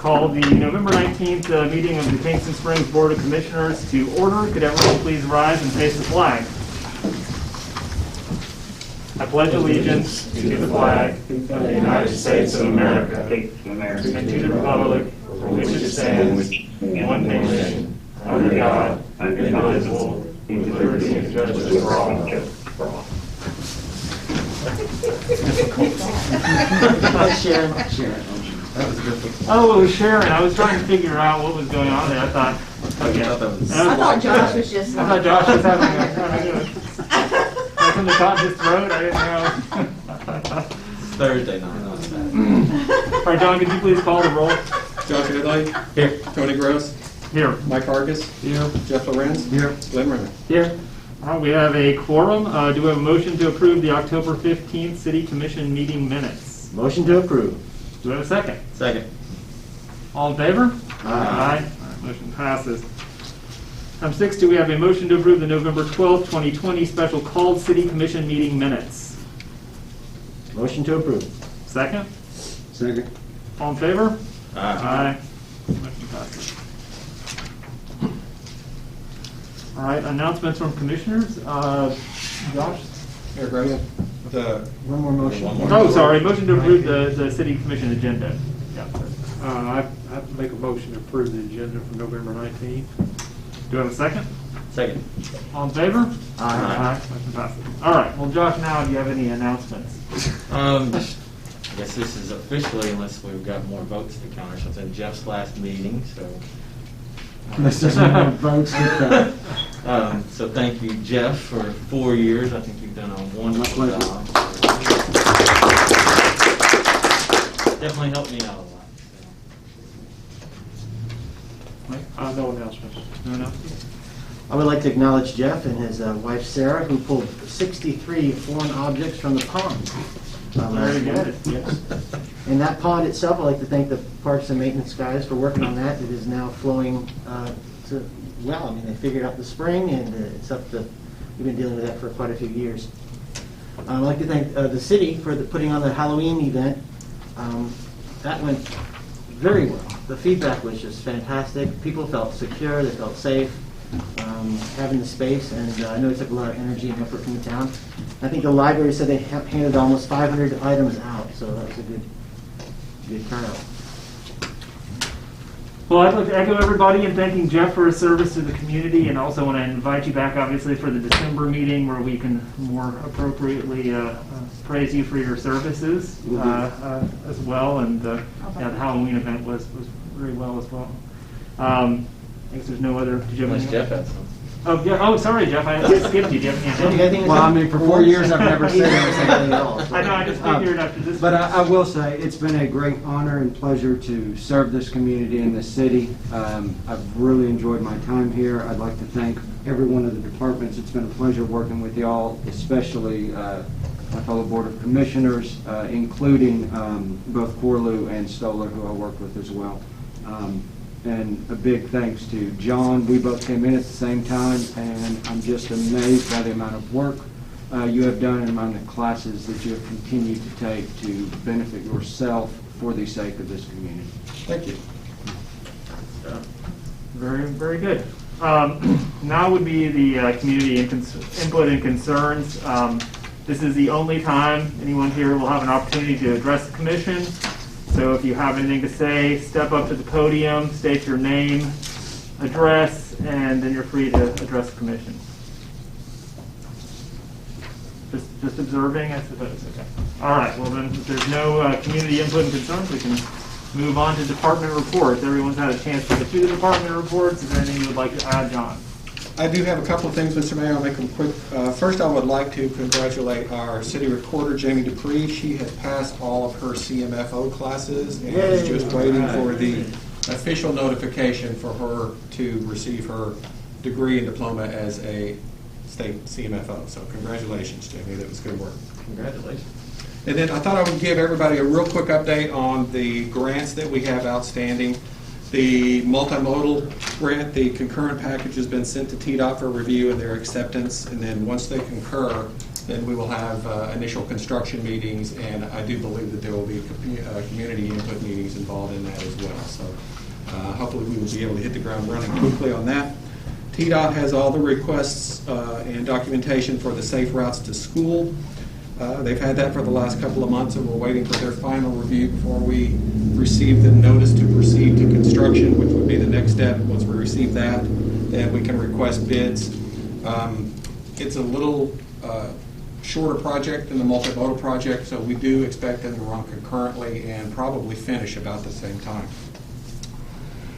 call the November 19th meeting of the Kingston Springs Board of Commissioners to order. Could everyone please rise and face the flag? I pledge allegiance to the flag of the United States of America and to the republic for which it stands, one nation, under God, indivisible, with liberty and justice for all. Sharon. Oh, it was Sharon. I was trying to figure out what was going on there. I thought Josh was just. I thought Josh was having a from the top of his throat. I didn't know. It's Thursday night. All right, John, could you please call the roll? Josh Ridley. Here. Tony Gross. Here. Mike Hargis. Here. Jeff Lorenz. Here. Glenn Renner. Here. All right, we have a quorum. Do we have a motion to approve the October 15th City Commission meeting minutes? Motion to approve. Do we have a second? Second. All in favor? Aye. All right, motion passes. Item 6, do we have a motion to approve the November 12th, 2020 special called City Commission meeting minutes? Motion to approve. Second? Second. All in favor? Aye. Motion passes. All right, announcements from commissioners. Josh? Here, Gross. One more motion. Oh, sorry, motion to approve the City Commission agenda. Yeah. I have to make a motion to approve the agenda for November 19th. Do we have a second? Second. All in favor? Aye. Motion passes. All right, well, Josh, now do you have any announcements? I guess this is officially, unless we've got more votes to count or something, Jeff's last meeting, so. Unless there's no more votes to count. So thank you, Jeff, for 4 years. I think you've done a wonderful My pleasure. job. Definitely helped me out a lot. No announcements. No announcements? I would like to acknowledge Jeff and his wife Sarah, who pulled 63 foreign objects from the pond. Very good. Yes. And that pond itself, I'd like to thank the Parks and Maintenance guys for working on that. It is now flowing well. I mean, they figured out the spring, and it's up to. We've been dealing with that for quite a few years. I'd like to thank the city for putting on the Halloween event. That went very well. The feedback was just fantastic. People felt secure. They felt safe having the space, and I know it took a lot of energy and effort from the town. I think the library said they handed almost 500 items out, so that was a good turnout. Well, I'd like to echo everybody in thanking Jeff for his service to the community, and also want to invite you back, obviously, for the December meeting where we can more appropriately praise you for your services as well. And the Halloween event was very well as well. I guess there's no other. Did you have Unless any? Jeff had some. Oh, yeah. Oh, sorry, Jeff. I skipped you. Do you have anything? Well, I mean, for 4 years I've never said anything at all. I know. I just figured after this. But I will say, it's been a great honor and pleasure to serve this community and this city. I've really enjoyed my time here. I'd like to thank every one of the departments. It's been a pleasure working with y'all, especially my fellow Board of Commissioners, including both Corlew and Stoller, who I work with as well. And a big thanks to John. We both came in at the same time, and I'm just amazed by the amount of work you have done and the amount of classes that you have continued to take to benefit yourself for the sake of this community. Thank you. Very, very good. Now would be the community input and concerns. This is the only time anyone here will have an opportunity to address the commission. So if you have anything to say, step up to the podium, state your name, address, and then you're free to address the commission. Just observing, I suppose. Okay. All right. Well, then, if there's no community input and concerns, we can move on to department reports. Everyone's had a chance to go through the department reports. Is there anything you would like to add, John? I do have a couple of things, Mr. Mayor. I'll make them quick. First, I would like to congratulate our city recorder, Jamie Dupree. She has passed all of her CMFO classes and is just waiting for the official notification for her to receive her degree and diploma as a state CMFO. So congratulations, Jamie. That was good work. Congratulations. And then I thought I would give everybody a real quick update on the grants that we have outstanding. The multimodal grant, the concurrent package has been sent to TDOT for review and their acceptance, and then once they concur, then we will have initial construction meetings, and I do believe that there will be community input meetings involved in that as well. So hopefully we will be able to hit the ground running quickly on that. TDOT has all the requests and documentation for the safe routes to school. They've had that for the last couple of months, and we're waiting for their final review before we receive the notice to proceed to construction, which would be the next step. Once we receive that, then we can request bids. It's a little shorter project than the multimodal project, so we do expect them to run concurrently and probably finish about the same time.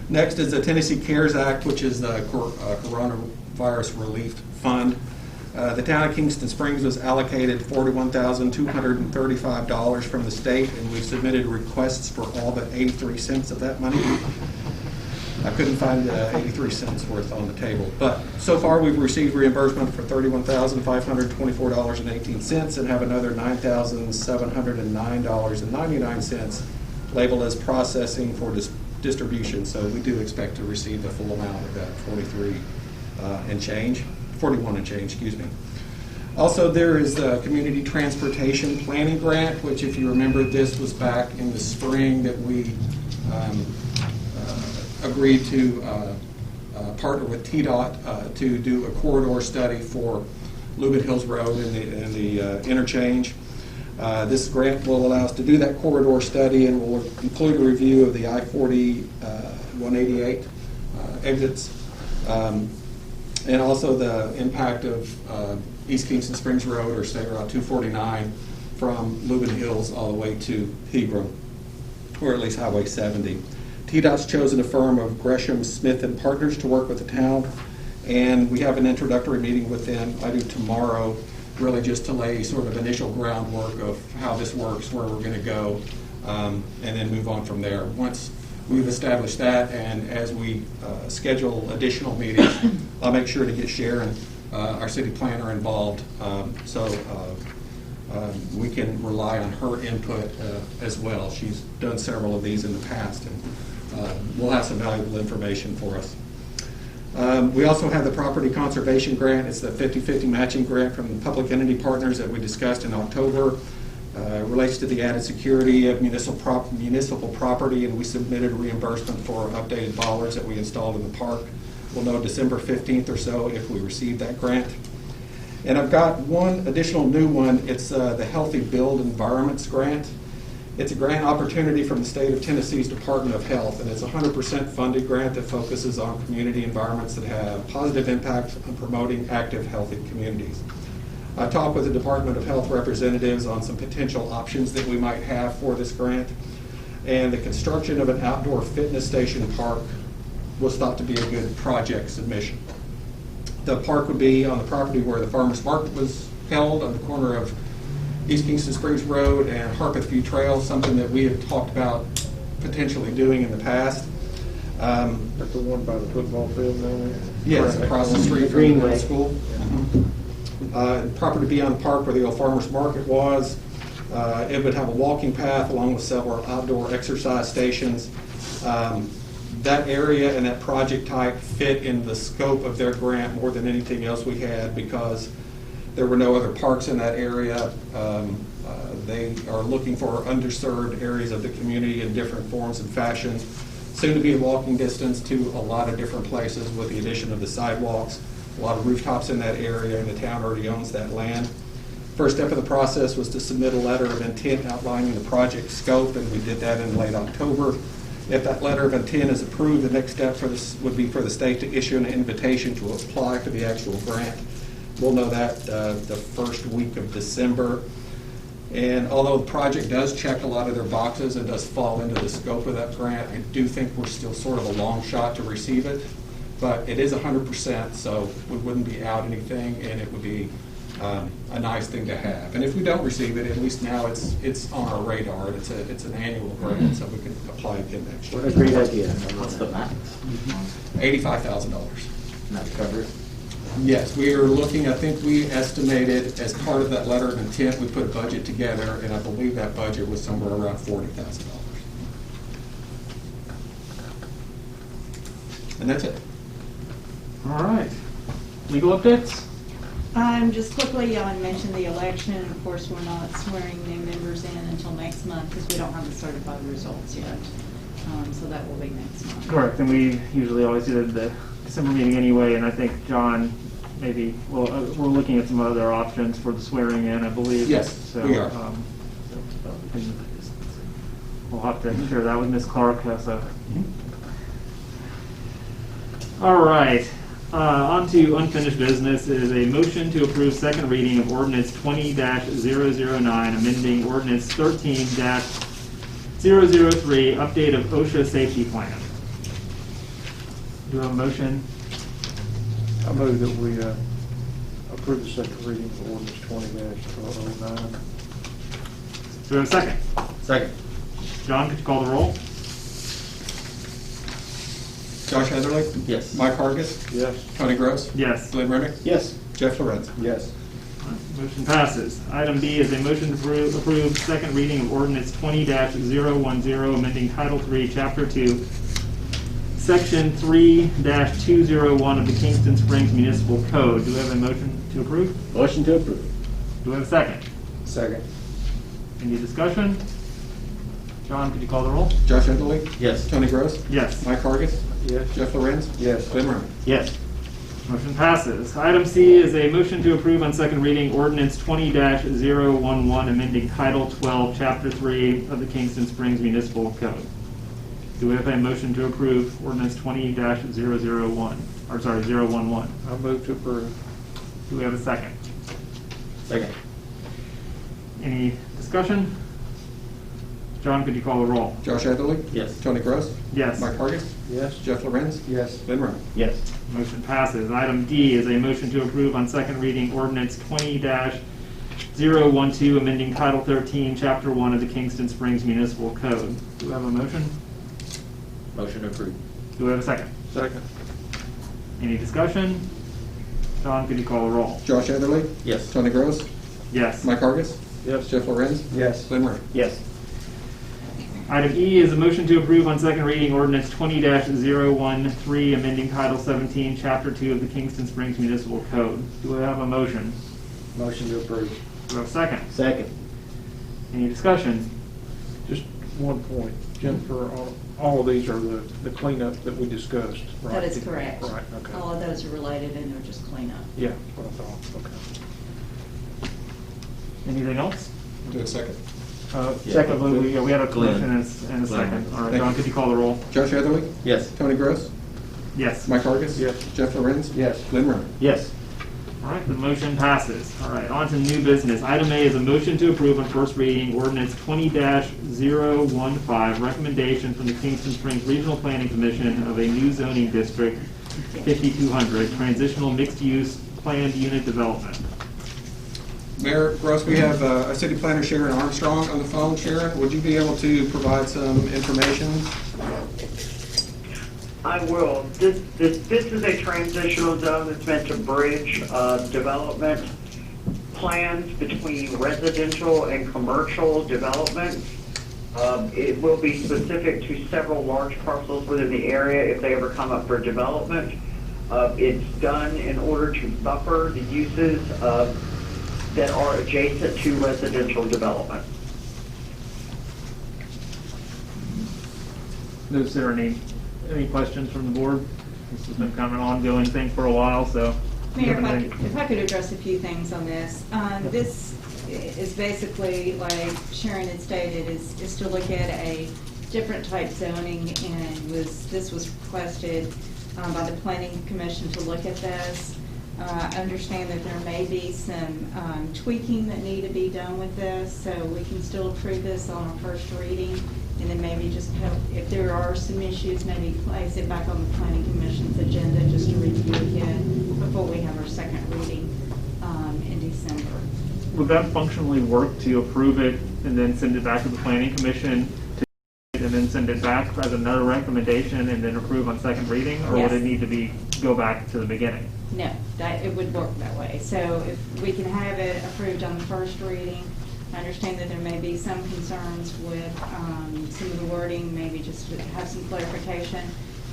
Next is the Tennessee CARES Act, which is the Coronavirus Relief Fund. The town of Kingston Springs was allocated $41,235 from the state, and we've submitted requests for all but 83 cents of that money. I couldn't find 83 cents worth on the table, but so far we've received reimbursement for $31,524.18 and have another $9,709.99 labeled as processing for distribution. So we do expect to receive the full amount of that 41 and change, excuse me. Also, there is the Community Transportation Planning Grant, which, if you remember, this was back in the spring that we agreed to partner with TDOT to do a corridor study for Lubbock Hills Road and the interchange. This grant will allow us to do that corridor study and will include a review of the I-40 188 exits, and also the impact of East Kingston Springs Road, or State Route 249, from Lubbock Hills all the way to Hebron, or at least Highway 70. TDOT's chosen a firm of Gresham, Smith & Partners to work with the town, and we have an introductory meeting with them, I do tomorrow, really just to lay sort of initial groundwork of how this works, where we're going to go, and then move on from there. Once we've established that, and as we schedule additional meetings, I'll make sure to get Sharon, our city planner, involved, so we can rely on her input as well. She's done several of these in the past, and we'll have some valuable information for us. We also have the Property Conservation Grant. It's the 50-50 matching grant from the public entity partners that we discussed in October. Relates to the added security of municipal property, and we submitted reimbursement for updated bollards that we installed in the park. We'll know December 15th or so if we receive that grant. And I've got one additional new one. It's the Healthy Build Environments Grant. It's a grant opportunity from the state of Tennessee's Department of Health, and it's a 100% funded grant that focuses on community environments that have positive impact on promoting active, healthy communities. I talked with the Department of Health representatives on some potential options that we might have for this grant, and the construction of an outdoor fitness station park was thought to be a good project submission. The park would be on the property where the farmers market was held, on the corner of East Kingston Springs Road and Harpeth View Trail, something that we have talked about potentially doing in the past. That's the one by the football field down there? Yes, across the street from the middle school. Property beyond the park where the old farmers market was. It would have a walking path along with several outdoor exercise stations. That area and that project type fit in the scope of their grant more than anything else we had, because there were no other parks in that area. They are looking for underserved areas of the community in different forms and fashions. Soon to be in walking distance to a lot of different places with the addition of the sidewalks. A lot of rooftops in that area, and the town already owns that land. First step of the process was to submit a letter of intent outlining the project scope, and we did that in late October. If that letter of intent is approved, the next step for this would be for the state to issue an invitation to apply for the actual grant. We'll know that the first week of December. And although the project does check a lot of their boxes and does fall into the scope of that grant, I do think we're still sort of a long shot to receive it. But it is 100%, so we wouldn't be out anything, and it would be a nice thing to have. And if we don't receive it, at least now it's on our radar. It's an annual grant, so we can apply again next year. What a great idea. What's the max? $85,000. And that's covered? Yes, we are looking, I think we estimated as part of that letter of intent, we put a budget together, and I believe that budget was somewhere around $40,000. And that's it. All right. Legal updates? Just quickly, I mentioned the election. Of course, we're not swearing new members in until next month because we don't have the certified results yet. So that will be next month. Correct, and we usually always do the December meeting anyway, and I think, John, maybe, well, we're looking at some other options for the swearing in, I believe. Yes, So, we are. We'll have to share that with Ms. Clark. So. All right, on to unfinished business. It is a motion to approve second reading of ordinance 20-009, amending ordinance 13-003, update of OSHA safety plan. Do you have a motion? I move that we approve the second reading of ordinance 20-009. Do we have a second? Second. John, could you call the roll? Josh Heatherly? Yes. Mike Hargis? Yes. Tony Gross? Yes. Glenn Rennick? Yes. Jeff Lorenz? Yes. Motion passes. Item B is a motion to approve second reading of ordinance 20-010, amending Title III, Chapter 2, Section 3-201 of the Kingston Springs Municipal Code. Do we have a motion to approve? Motion to approve. Do we have a second? Second. Any discussion? John, could you call the roll? Josh Heatherly? Yes. Tony Gross? Yes. Mike Hargis? Yes. Jeff Lorenz? Yes. Glenn Rennick? Yes. Motion passes. Item C is a motion to approve on second reading ordinance 20-011, amending Title 12, Chapter 3 of the Kingston Springs Municipal Code. Do we have a motion to approve ordinance 20-001, or sorry, 011? I move to approve. Do we have a second? Second. Any discussion? John, could you call the roll? Josh Heatherly? Yes. Tony Gross? Yes. Mike Hargis? Yes. Jeff Lorenz? Yes. Glenn Rennick? Yes. Motion passes. Item D is a motion to approve on second reading ordinance 20-012, amending Title 13, Chapter 1 of the Kingston Springs Municipal Code. Do we have a motion? Motion approved. Do we have a second? Second. Any discussion? John, could you call the roll? Josh Heatherly? Yes. Tony Gross? Yes. Mike Hargis? Yes. Jeff Lorenz? Yes. Glenn Rennick? Yes. Item E is a motion to approve on second reading ordinance 20-013, amending Title 17, Chapter 2 of the Kingston Springs Municipal Code. Do we have a motion? Motion to approve. Do we have a second? Second. Any discussion? Just one point, Jennifer, all of these are the cleanup that we discussed, right? That is correct. Right, okay. All of those are related and they're just cleanup. Yeah, that's what I thought, okay. Anything else? Do a second. Second. We had a Glenn. motion and a Glenn. second. All right, Thank John, you. could you call the roll? Josh Heatherly? Yes. Tony Gross? Yes. Mike Hargis? Yes. Jeff Lorenz? Yes. Glenn Rennick? Yes. All right, the motion passes. All right, on to new business. Item A is a motion to approve on first reading ordinance 20-015, recommendation from the Kingston Springs Regional Planning Commission of a new zoning district, 5200, transitional mixed-use planned unit development. Mayor Gross, we have a city planner, Sharon Armstrong, on the phone. Sharon, would you be able to provide some information? I will. This is a transitional zone that's meant to bridge development plans between residential and commercial development. It will be specific to several large parcels within the area if they ever come up for development. It's done in order to buffer the uses that are adjacent to residential development. Is there any questions from the board? This has been kind of an ongoing thing for a while, so. Mayor, if I could address a few things on this. This is basically, like Sharon had stated, is to look at a different type zoning, and this was requested by the Planning Commission to look at this. I understand that there may be some tweaking that need to be done with this, so we can still approve this on our first reading, and then maybe just help, if there are some issues, maybe place it back on the Planning Commission's agenda just to review again before we have our second reading in December. Would that functionally work to approve it and then send it back to the Planning Commission and then send it back as another recommendation and then approve on second reading? Or would Yes. it need to go back to the beginning? No, it would work that way. So if we can have it approved on the first reading, I understand that there may be some concerns with some of the wording, maybe just to have some clarification.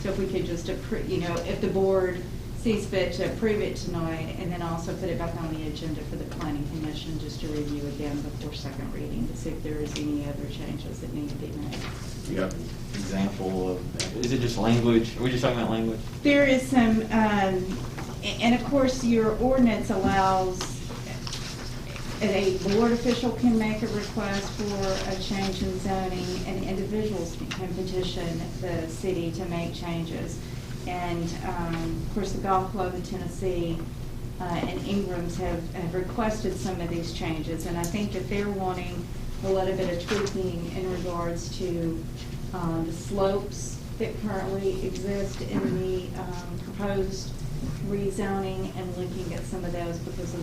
So if we could just approve, if the board sees fit to approve it tonight, and then also put it back on the agenda for the planning commission just to review again before second reading to see if there is any other changes that need to be made. You have an example of, is it just language? Are we just talking about language? There is some, and of course, your ordinance allows, a board official can make a request for a change in zoning, and individuals can petition the city to make changes. And, of course, the Golf Club of Tennessee and Ingram's have requested some of these changes, and I think that they're wanting a little bit of tweaking in regards to the slopes that currently exist in the proposed rezoning, and looking at some of those because of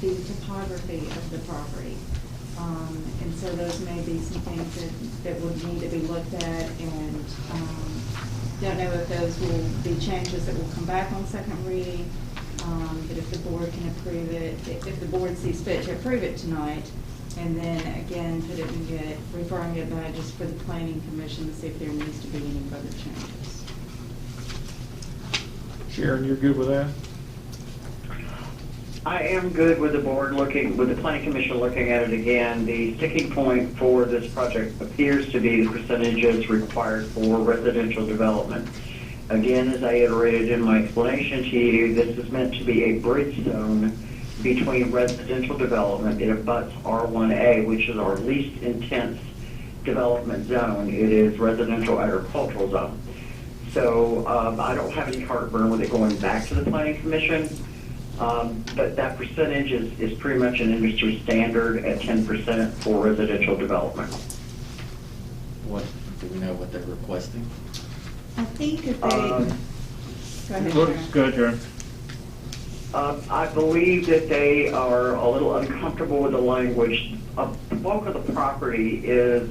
the topography of the property. And so those may be some things that would need to be looked at, and don't know if those will be changes that will come back on second reading, but if the board can approve it, if the board sees fit to approve it tonight, and then again, put it in good, referring it back just for the planning commission to see if there needs to be any further changes. Sharon, you're good with that? I am good with the board looking, with the planning commission looking at it again. The sticking point for this project appears to be the percentages required for residential development. Again, as I iterated in my explanation to you, this is meant to be a bridge zone between residential development. It abuts R1A, which is our least intense development zone. It is residential agricultural zone. So I don't have any heartburn with it going back to the planning commission. But that percentage is pretty much an industry standard at 10% for residential development. What, do we know what they're requesting? I think if they, go ahead, Sharon. Go ahead, Sharon. I believe that they are a little uncomfortable with the language. The bulk of the property is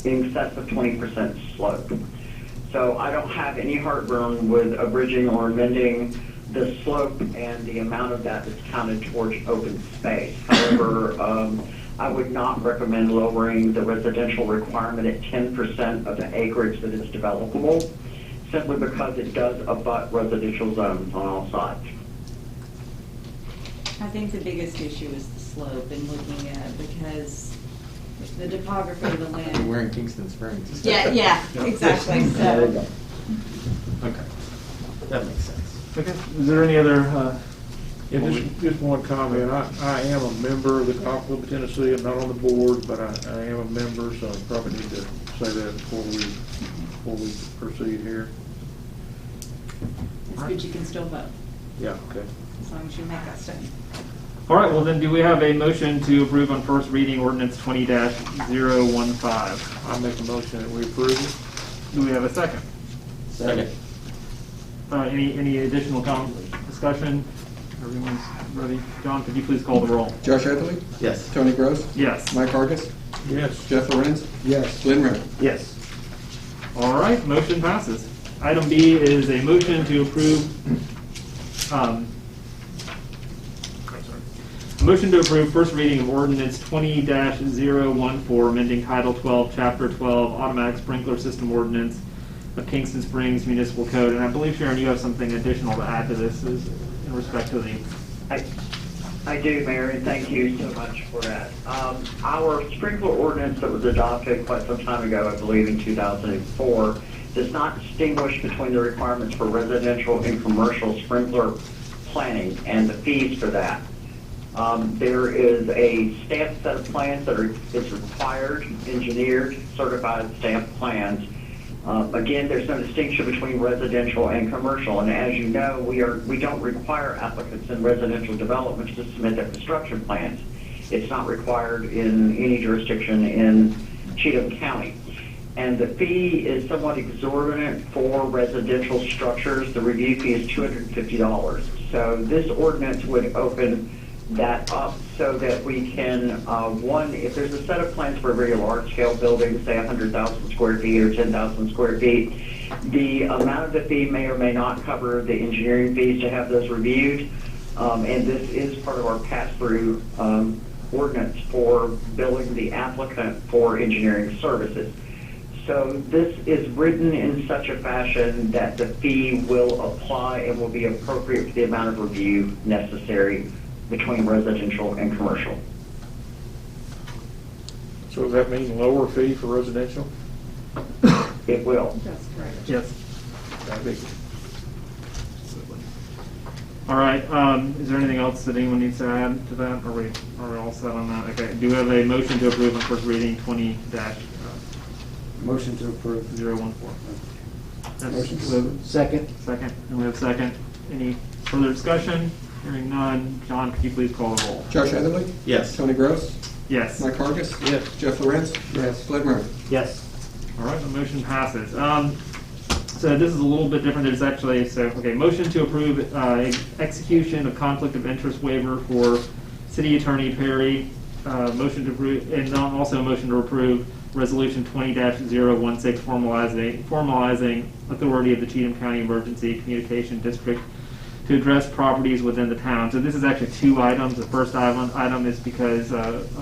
in excess of 20% slope. So I don't have any heartburn with abridging or amending the slope and the amount of that that's counted towards open space. However, I would not recommend lowering the residential requirement at 10% of the acreage that is developable, simply because it does abut residential zones on all sides. I think the biggest issue is the slope and looking at, because the topography of the land. We're in Kingston Springs. Yeah, exactly, so. Okay, that makes sense. Okay, is there any other, Yeah, just one comment. I am a member of the Golf Club of Tennessee. I'm not on the board, but I am a member, so I probably need to say that before we proceed here. It's good you can still vote, Yeah, okay. as long as you make that statement. all right, well then, do we have a motion to approve on first reading ordinance 20-015? I make a motion that we approve it. Do we have a second? Second. Any additional discussion? Everyone's ready? John, could you please call the roll? Josh Etherly? Yes. Tony Gross? Yes. Mike Hargis? Yes. Jeff Lorenz? Yes. Glenn Renner? Yes. All right, motion passes. Item B is a motion to approve, a motion to approve first reading of ordinance 20-014, amending Title 12, Chapter 12, Automatic Sprinkler System Ordinance of Kingston Springs Municipal Code. And I believe, Sharon, you have something additional to add to this in respect to the... I do, Mayor, and thank you so much for that. Our sprinkler ordinance that was adopted quite some time ago, I believe in 2004, does not distinguish between the requirements for residential and commercial sprinkler planning and the fees for that. There is a stamped set of plans that is required, engineered, certified stamped plans. Again, there's no distinction between residential and commercial, and as you know, we don't require applicants in residential developments to submit their construction plans. It's not required in any jurisdiction in Cheatham County. And the fee is somewhat exorbitant for residential structures. The review fee is $250. So this ordinance would open that up so that we can, one, if there's a set of plans for a very large-scale building, say 100,000 square feet or 10,000 square feet, the amount of the fee may or may not cover the engineering fees to have those reviewed. And this is part of our pass-through ordinance for billing the applicant for engineering services. So this is written in such a fashion that the fee will apply and will be appropriate for the amount of review necessary between residential and commercial. So does that mean lower fee for residential? It will. That's correct. Yes. That'd be- All right, is there anything else that anyone needs to add to that? Are we all set on that? Okay, do we have a motion to approve on first reading 20-014? Motion to approve. Second. Second, and we have second. Any further discussion? Hearing none. John, could you please call the roll? Josh Etherly? Yes. Tony Gross? Yes. Mike Hargis? Yes. Jeff Lorenz? Yes. Glenn Murray? Yes. All right, the motion passes. So this is a little bit different. There's actually, motion to approve execution of conflict of interest waiver for City Attorney Perry. Motion to approve, and also a motion to approve Resolution 20-016 formalizing authority of the Cheatham County Emergency Communication District to address properties within the town. So this is actually two items. The first item is because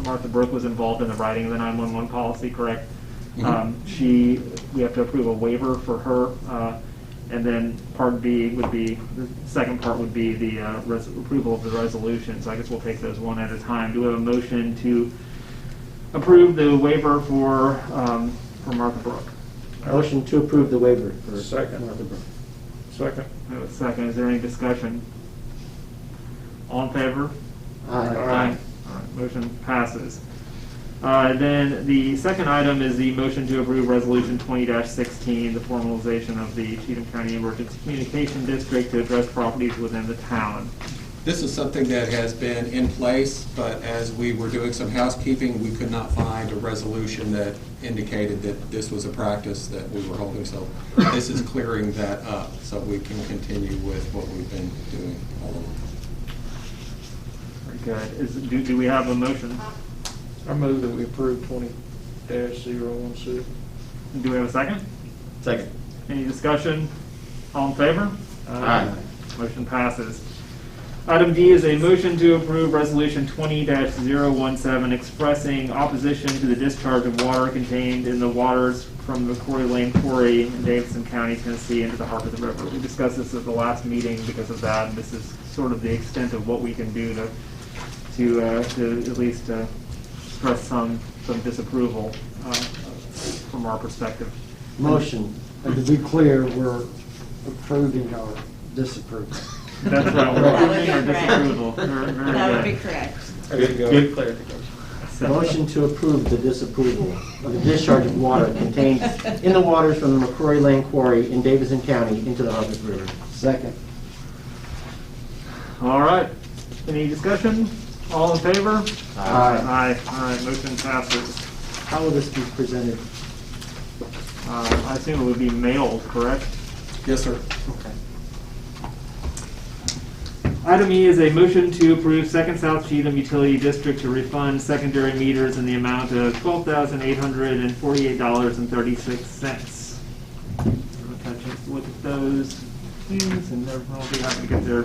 Martha Brooke was involved in the writing of the 911 policy, correct? We have to approve a waiver for her, and then Part B would be, the second part would be the approval of the resolution. So I guess we'll take those one at a time. Do we have a motion to approve the waiver for Martha Brooke? Motion to approve the waiver for Second. Martha Brooke. Second. We have a second. Is there any discussion? All in favor? Aye. All right, motion passes. Then the second item is the motion to approve Resolution 20-16, the formalization of the Cheatham County Emergency Communication District to address properties within the town. This is something that has been in place, but as we were doing some housekeeping, we could not find a resolution that indicated that this was a practice that we were holding. So this is clearing that up so we can continue with what we've been doing all along. Very good. Do we have a motion? I move that we approve 20-016. Do we have a second? Second. Any discussion? All in favor? Aye. Motion passes. Item D is a motion to approve Resolution 20-017 expressing opposition to the discharge of water contained in the waters from the McCrory Lane Quarry in Davidson County, Tennessee into the Harpeth River. We discussed this at the last meeting because of that, and this is sort of the extent of what we can do to at least express some disapproval from our perspective. Motion. And to be clear, we're approving or disapproving. That's right. That would Approving be or correct. disapproval. Very That would good. be correct. There you go. Good clarification. Motion to approve the disapproval of the discharge of water contained in the waters from the McCrory Lane Quarry in Davidson County into the Harpeth River. Second. All right. Any discussion? All in favor? Aye. Aye. All right. Motion passes. How will this be presented? I assume it would be mailed, correct? Yes, sir. Okay. Item E is a motion to approve Second South Cheatham Utility District to refund secondary meters in the amount of $12,848.36. Look at those things, and everyone will be happy to get their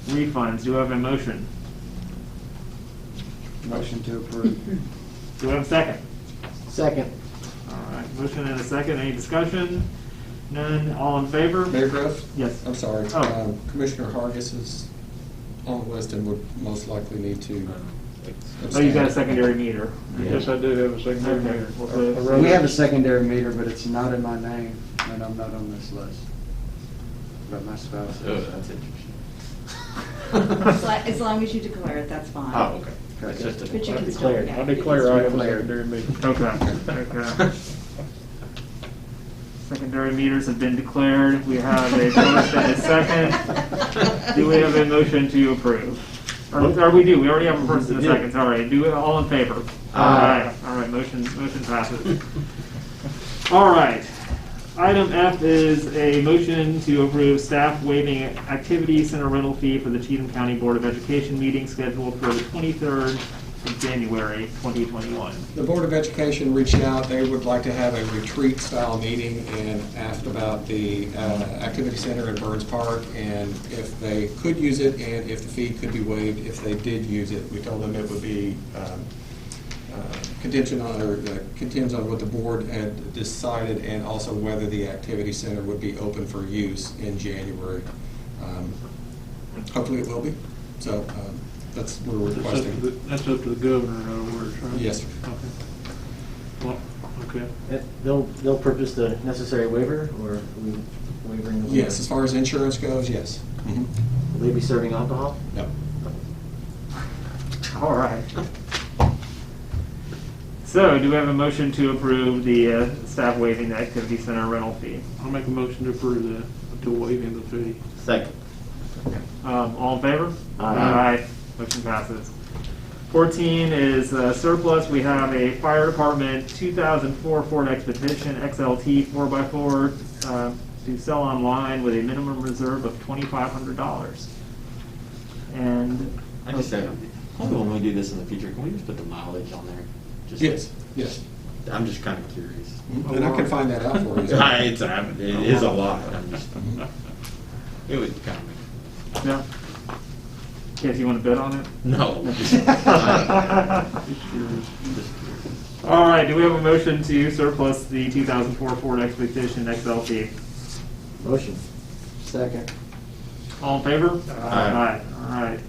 refunds. Do I have a motion? Motion to approve. Do I have a second? Second. All right, motion and a second. Any discussion? None. All in favor? Mayor Gross? Yes. I'm sorry. Oh. Commissioner Hargis is on the list and would most likely need to Oh, you got a secondary meter. Yes, I do have a secondary Okay. meter. Well, so- I wrote We it. have a secondary meter, but it's not in my name, and I'm not on this list. But my spouse Oh, is. that's interesting. As long as you declare it, that's fine. Oh, okay. It's just But a, you can still. Declared. yeah, I you can declare still I have a declare. secondary meter. Okay. Okay. Secondary meters have been declared. We have a motion and a second. Do we have a motion to approve? Or we do. We already have a first and a second. Sorry. All in favor? Aye. All right. Motion passes. All right. Item F is a motion to approve staff waiving activity center rental fee for the Cheatham County Board of Education meeting scheduled for the 23rd of January 2021. The Board of Education reached out. They would like to have a retreat-style meeting and asked about the activity center in Burns Park and if they could use it and if the fee could be waived if they did use it. We told them it would be contingent on, or contingent on what the board had decided, and also whether the activity center would be open for use in January. Hopefully it will be. So that's what we're requesting. That's up to the governor, in other words, right? Yes, sir. Okay. Well, okay. They'll purchase the necessary waiver, or are we waivering the waiver? Yes, as far as insurance goes, yes. Mhm. Will they be serving alcohol? No. All right. So, do we have a motion to approve the staff waiving the activity center rental fee? I'll make a motion to approve that, to waiving the fee. Second. All in favor? Aye. Motion passes. 14 is surplus. We have a fire department 2004 Ford Expedition XLT 4x4 to sell online with a minimum reserve of $2,500. And I just said, maybe when we do this in the future, can we just put the mileage on there? Just- Yes, yes. I'm just kind of curious. And I can find that out for you. It is a lot. I'm just, it would kind of make. yeah. If you want to bid on it? No. Just curious. All right, do we have a motion to surplus the 2004 Ford Expedition XLT? Motion. Second. All in favor? Aye. All right.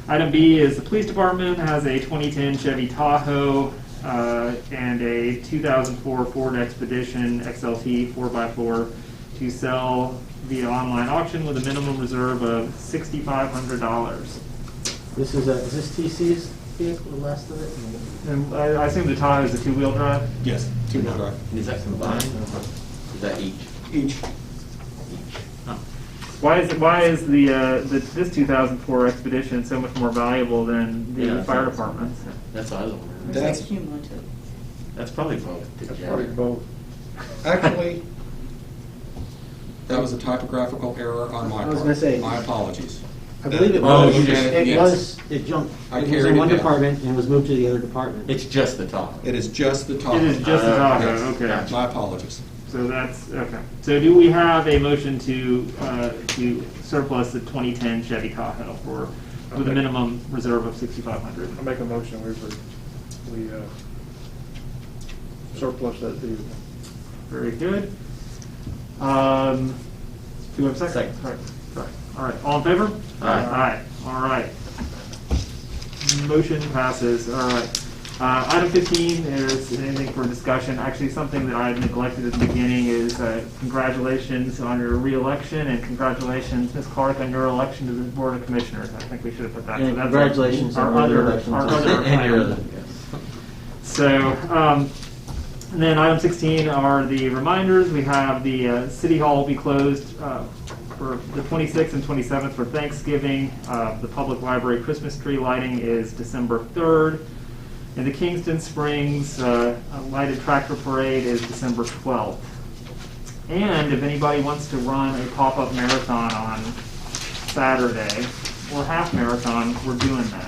Item B is the police department has a 2010 Chevy Tahoe and a 2004 Ford Expedition XLT 4x4 to sell via online auction with a minimum reserve of $6,500. Is this TC's vehicle, the last of it? And I assume the Tahoe is a two-wheel drive? Yes, two-wheel drive. Is that combined? Is that each? Each. Oh. Why is this 2004 Expedition so much more valuable than the Yeah, fire that's- department's? That's what I was wondering. Or is That's- that cumulative? That's probably both That's together. probably both. Actually, that was a typographical error on my part. I was gonna say- My apologies. I believe it Oh, was. you just- It yes. was, it jumped. I It was carried in it one down. department and was moved to the other department. It's just the top. It is just the top. It is just the Tahoe, Yes. okay. Gotcha. My apologies. So that's, okay. So do we have a motion to surplus the 2010 Chevy Tahoe with a minimum reserve of $6,500? I make a motion, we surplus that vehicle. Very good. Do we have a second? Second. Sorry. All right, all in favor? Aye. Aye, all right. Motion passes, all right. Item 15 is anything for discussion. Actually, something that I neglected at the beginning is congratulations on your reelection, and congratulations, Ms. Clark, on your election to the Board of Commissioners. I think we should have put that. And So that's congratulations our on your other, reelection. our other And your item. other, yes. So, and then item 16 are the reminders. We have the City Hall will be closed for the 26th and 27th for Thanksgiving. The public library Christmas tree lighting is December 3rd. And the Kingston Springs lighted tractor parade is December 12th. And if anybody wants to run a pop-up marathon on Saturday, or half marathon, we're doing that.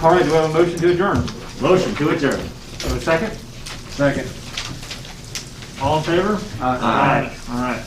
All right, do we have a motion to adjourn? Motion to adjourn. Do we have a second? Second. All in favor? Aye. All right.